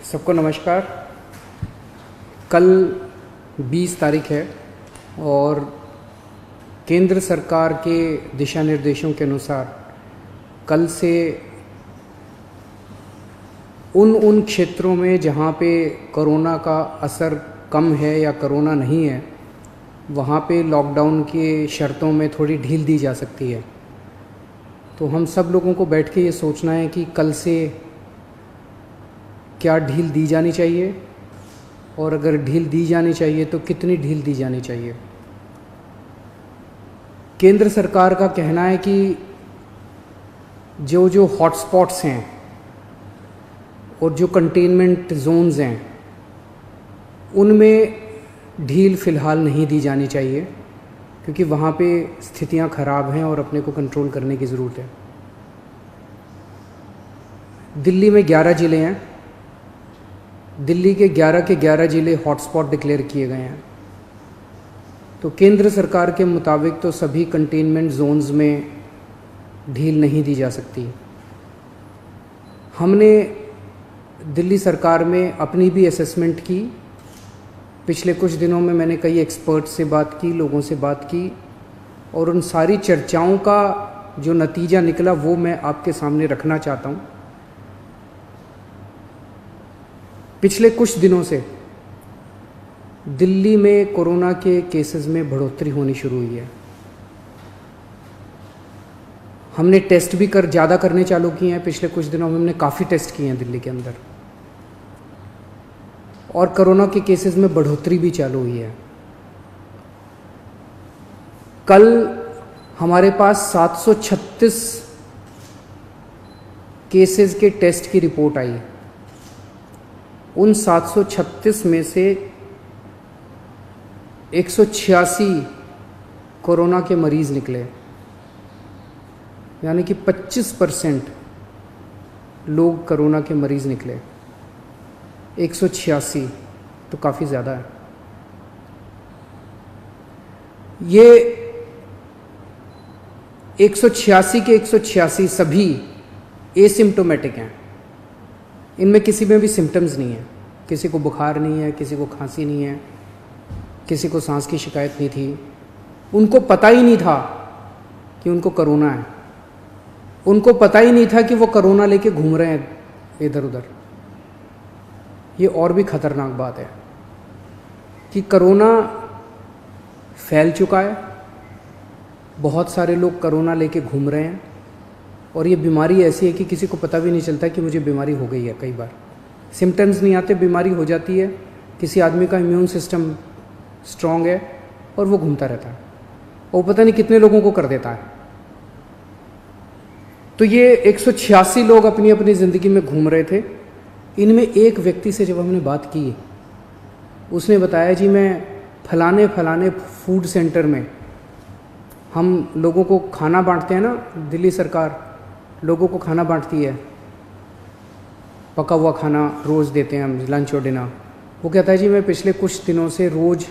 सबको नमस्कार। कल 20 तारीख है और केंद्र सरकार के दिशा निर्देशों के अनुसार कल से उन क्षेत्रों में जहाँ पे कोरोना का असर कम है या कोरोना नहीं है, वहाँ पे लॉकडाउन के शर्तों में थोड़ी ढील दी जा सकती है। तो हम सब लोगों को बैठ के ये सोचना है कि कल से क्या ढील दी जानी चाहिए और अगर ढील दी जानी चाहिए तो कितनी ढील दी जानी चाहिए। केंद्र सरकार का कहना है कि जो हॉटस्पॉट्स हैं और जो कंटेनमेंट जोन्स हैं उनमें ढील फ़िलहाल नहीं दी जानी चाहिए, क्योंकि वहाँ पे स्थितियाँ ख़राब हैं और अपने को कंट्रोल करने की ज़रूरत है। दिल्ली में 11 ज़िले हैं। दिल्ली के 11 ज़िले हॉटस्पॉट डिक्लेयर किए गए हैं। तो केंद्र सरकार के मुताबिक तो सभी कंटेनमेंट जोन्स में ढील नहीं दी जा सकती। हमने दिल्ली सरकार में अपनी भी असेसमेंट की। पिछले कुछ दिनों में मैंने कई एक्सपर्ट से बात की, लोगों से बात की, और उन सारी चर्चाओं का जो नतीजा निकला वो मैं आपके सामने रखना चाहता हूँ। पिछले कुछ दिनों से दिल्ली में कोरोना के केसेस में बढ़ोतरी होनी शुरू हुई है। हमने टेस्ट भी ज़्यादा करने चालू किए हैं। पिछले कुछ दिनों में हमने काफ़ी टेस्ट किए हैं दिल्ली के अंदर, और कोरोना के केसेस में बढ़ोतरी भी चालू हुई है। कल हमारे पास 736 केसेस के टेस्ट की रिपोर्ट आई। उन 736 में से 186 कोरोना के मरीज़ निकले, यानी कि 25% लोग कोरोना के मरीज़ निकले। 186 तो काफ़ी ज़्यादा है। ये 186 के 186 सभी एसिम्प्टोमेटिक हैं। इनमें किसी में भी सिम्टम्स नहीं है। किसी को बुखार नहीं है, किसी को खांसी नहीं है, किसी को सांस की शिकायत नहीं थी। उनको पता ही नहीं था कि उनको कोरोना है। उनको पता ही नहीं था कि वो कोरोना लेके घूम रहे हैं इधर उधर। ये और भी ख़तरनाक बात है कि कोरोना फैल चुका है। बहुत सारे लोग कोरोना लेके घूम रहे हैं, और ये बीमारी ऐसी है कि किसी को पता भी नहीं चलता कि मुझे बीमारी हो गई है। कई बार सिम्टम्स नहीं आते, बीमारी हो जाती है। किसी आदमी का इम्यून सिस्टम स्ट्रांग है और वो घूमता रहता है, और पता नहीं कितने लोगों को कर देता है। तो ये 186 लोग अपनी अपनी ज़िंदगी में घूम रहे थे। इनमें एक व्यक्ति से जब हमने बात की, उसने बताया जी मैं फलाने फूड सेंटर में, हम लोगों को खाना बांटते हैं ना, दिल्ली सरकार लोगों को खाना बांटती है, पका हुआ खाना रोज़ देते हैं हम, लंच और डिनर। वो कहता है जी मैं पिछले कुछ दिनों से रोज़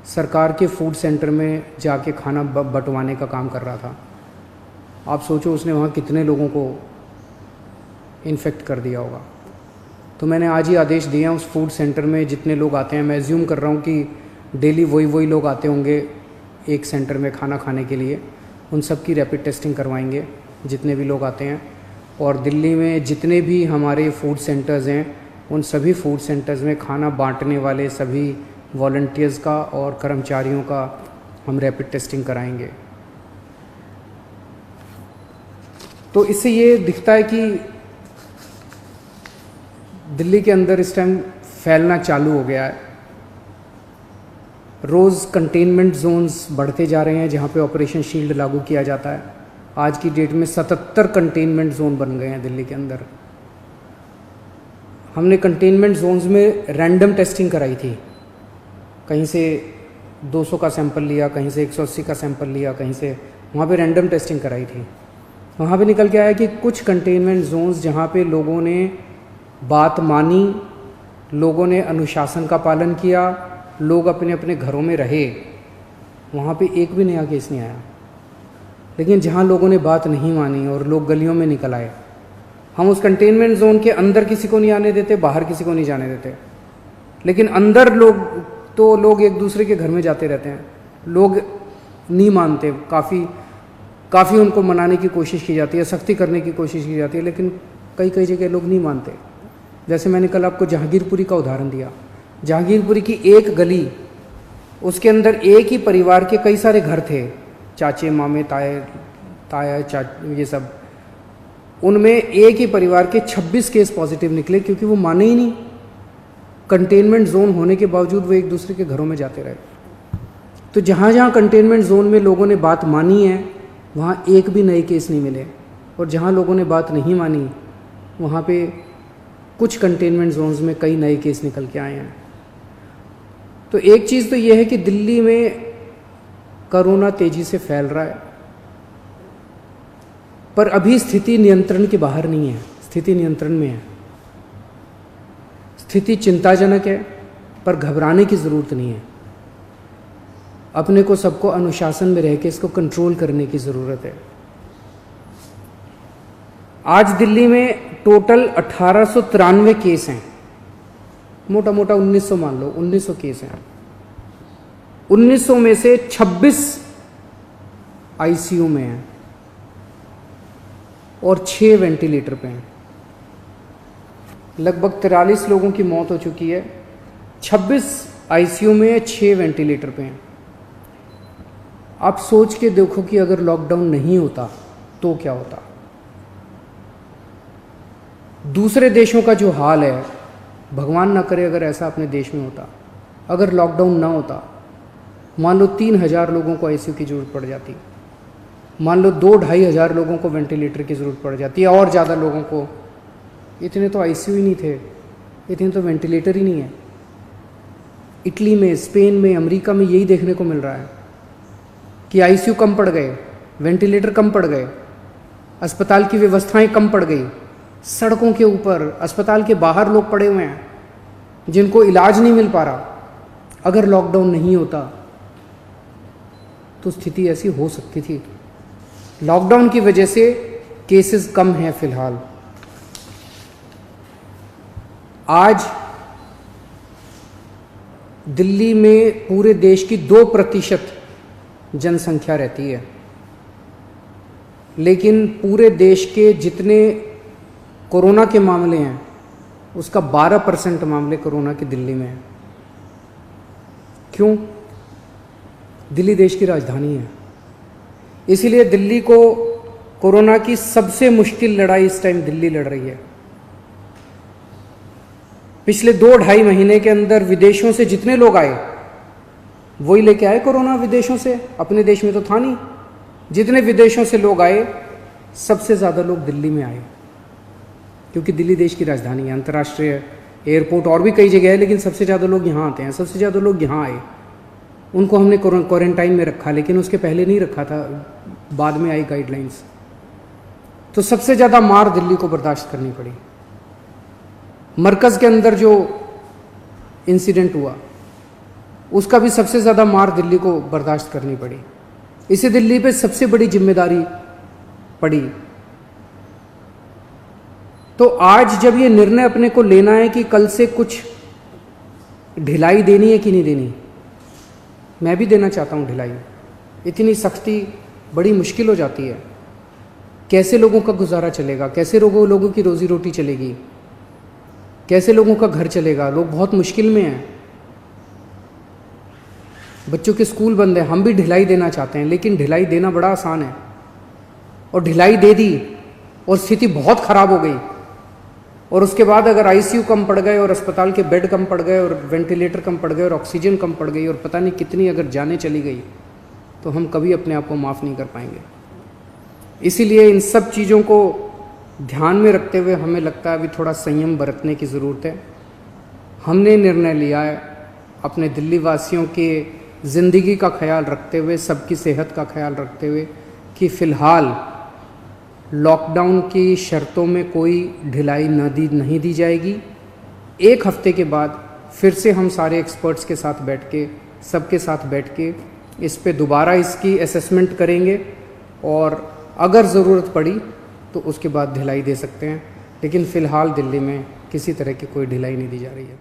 सरकार के फूड सेंटर में जाके खाना बंटवाने का काम कर रहा था। आप सोचो उसने वहाँ कितने लोगों को इन्फेक्ट कर दिया होगा। तो मैंने आज ही आदेश दिया उस फूड सेंटर में जितने लोग आते हैं, मैं एज्यूम कर रहा हूँ कि डेली वही लोग आते होंगे एक सेंटर में खाना खाने के लिए, उन सब की रैपिड टेस्टिंग करवाएंगे जितने भी लोग आते हैं। और दिल्ली में जितने भी हमारे फूड सेंटर्स हैं, उन सभी फूड सेंटर्स में खाना बांटने वाले सभी वॉलंटियर्स का और कर्मचारियों का हम रैपिड टेस्टिंग कराएंगे। तो इससे ये दिखता है कि दिल्ली के अंदर इस टाइम फैलना चालू हो गया है। रोज़ कंटेनमेंट जोन्स बढ़ते जा रहे हैं जहाँ पे ऑपरेशन शील्ड लागू किया जाता है। आज की डेट में 77 कंटेनमेंट जोन बन गए हैं दिल्ली के अंदर। हमने कंटेनमेंट जोन्स में रैंडम टेस्टिंग कराई थी। कहीं से 200 का सैंपल लिया, कहीं से 180 का सैंपल लिया, कहीं से, वहाँ पे रैंडम टेस्टिंग कराई थी। वहाँ पे निकल के आया कि कुछ कंटेनमेंट जोन्स जहाँ पे लोगों ने बात मानी, लोगों ने अनुशासन का पालन किया, लोग अपने अपने घरों में रहे, वहाँ पे एक भी नया केस नहीं आया। लेकिन जहाँ लोगों ने बात नहीं मानी और लोग गलियों में निकल आए, हम उस कंटेनमेंट जोन के अंदर किसी को नहीं आने देते, बाहर किसी को नहीं जाने देते, लेकिन अंदर लोग एक दूसरे के घर में जाते रहते हैं। लोग नहीं मानते, काफ़ी उनको मनाने की कोशिश की जाती है, सख्ती करने की कोशिश की जाती है, लेकिन कई जगह लोग नहीं मानते। जैसे मैंने कल आपको जहांगीरपुरी का उदाहरण दिया। जहांगीरपुरी की एक गली, उसके अंदर एक ही परिवार के कई सारे घर थे, चाचे मामे ताया ये सब, उनमें एक ही परिवार के 26 केस पॉजिटिव निकले, क्योंकि वो माने ही नहीं। कंटेनमेंट जोन होने के बावजूद वो एक दूसरे के घरों में जाते रहे। तो जहाँ जहाँ कंटेनमेंट जोन में लोगों ने बात मानी है, वहाँ एक भी नए केस नहीं मिले, और जहाँ लोगों ने बात नहीं मानी, वहाँ पे कुछ कंटेनमेंट जोन्स में कई नए केस निकल के आए हैं। तो एक चीज़ तो ये है कि दिल्ली में कोरोना तेजी से फैल रहा है, पर अभी स्थिति नियंत्रण के बाहर नहीं है, स्थिति नियंत्रण में है। स्थिति चिंताजनक है, पर घबराने की ज़रूरत नहीं है। अपने को सबको अनुशासन में रह के इसको कंट्रोल करने की ज़रूरत है। आज दिल्ली में टोटल 1893 केस हैं, मोटा मोटा 1900 मान लो, 1900 केस हैं। 1900 में से 26 आईसीयू में हैं और 6 वेंटिलेटर पे हैं। लगभग 43 लोगों की मौत हो चुकी है। 26 आईसीयू में है, 6 वेंटिलेटर पे हैं। आप सोच के देखो कि अगर लॉकडाउन नहीं होता तो क्या होता। दूसरे देशों का जो हाल है, भगवान ना करे अगर ऐसा अपने देश में होता, अगर लॉकडाउन ना होता, मान लो 3000 लोगों को आईसीयू की ज़रूरत पड़ जाती, मान लो 2-2.5 हज़ार लोगों को वेंटिलेटर की ज़रूरत पड़ जाती है, और ज़्यादा लोगों को। इतने तो आईसीयू ही नहीं थे, इतने तो वेंटिलेटर ही नहीं है। इटली में, स्पेन में, अमेरिका में यही देखने को मिल रहा है कि आईसीयू कम पड़ गए, वेंटिलेटर कम पड़ गए, अस्पताल की व्यवस्थाएं कम पड़ गई। सड़कों के ऊपर, अस्पताल के बाहर लोग पड़े हुए हैं जिनको इलाज नहीं मिल पा रहा। अगर लॉकडाउन नहीं होता तो स्थिति ऐसी हो सकती थी। लॉकडाउन की वजह से केसेस कम हैं फिलहाल। आज दिल्ली में पूरे देश की 2% जनसंख्या रहती है, लेकिन पूरे देश के जितने कोरोना के मामले हैं उसका 12% मामले कोरोना के दिल्ली में हैं। क्यों? दिल्ली देश की राजधानी है, इसीलिए दिल्ली को कोरोना की सबसे मुश्किल लड़ाई इस टाइम दिल्ली लड़ रही है। पिछले 2-2.5 महीने के अंदर विदेशों से जितने लोग आए वही लेके आए कोरोना विदेशों से, अपने देश में तो था नहीं। जितने विदेशों से लोग आए, सबसे ज़्यादा लोग दिल्ली में आए, क्योंकि दिल्ली देश की राजधानी है। अंतर्राष्ट्रीय एयरपोर्ट और भी कई जगह है, लेकिन सबसे ज़्यादा लोग यहाँ आते हैं। सबसे ज़्यादा लोग यहाँ आए, उनको हमने क्वारंटाइन में रखा, लेकिन उसके पहले नहीं रखा था, बाद में आई गाइडलाइंस। तो सबसे ज़्यादा मार दिल्ली को बर्दाश्त करनी पड़ी। मरकज़ के अंदर जो इंसिडेंट हुआ उसका भी सबसे ज़्यादा मार दिल्ली को बर्दाश्त करनी पड़ी। इसे दिल्ली पे सबसे बड़ी जिम्मेदारी पड़ी। तो आज जब ये निर्णय अपने को लेना है कि कल से कुछ ढिलाई देनी है कि नहीं देनी, मैं भी देना चाहता हूँ ढिलाई। इतनी सख्ती बड़ी मुश्किल हो जाती है। कैसे लोगों का गुजारा चलेगा, कैसे लोगों की रोजी रोटी चलेगी, कैसे लोगों का घर चलेगा। लोग बहुत मुश्किल में हैं, बच्चों के स्कूल बंद है। हम भी ढिलाई देना चाहते हैं, लेकिन ढिलाई देना बड़ा आसान है। और ढिलाई दे दी और स्थिति बहुत ख़राब हो गई, और उसके बाद अगर आईसीयू कम पड़ गए और अस्पताल के बेड कम पड़ गए और वेंटिलेटर कम पड़ गए और ऑक्सीजन कम पड़ गई और पता नहीं कितनी अगर जानें चली गई, तो हम कभी अपने आप को माफ़ नहीं कर पाएंगे। इसीलिए इन सब चीज़ों को ध्यान में रखते हुए हमें लगता है अभी थोड़ा संयम बरतने की ज़रूरत है। हमने निर्णय लिया है अपने दिल्ली वासियों के ज़िंदगी का ख्याल रखते हुए, सबकी सेहत का ख्याल रखते हुए, कि फ़िलहाल लॉकडाउन की शर्तों में कोई ढिलाई नहीं दी जाएगी। 1 हफ्ते के बाद फिर से हम सारे एक्सपर्ट्स के साथ बैठ के, सबके साथ बैठ के इस पे दोबारा इसकी असेसमेंट करेंगे और अगर ज़रूरत पड़ी तो उसके बाद ढिलाई दे सकते हैं। लेकिन फ़िलहाल दिल्ली में किसी तरह की कोई ढिलाई नहीं दी जा रही है।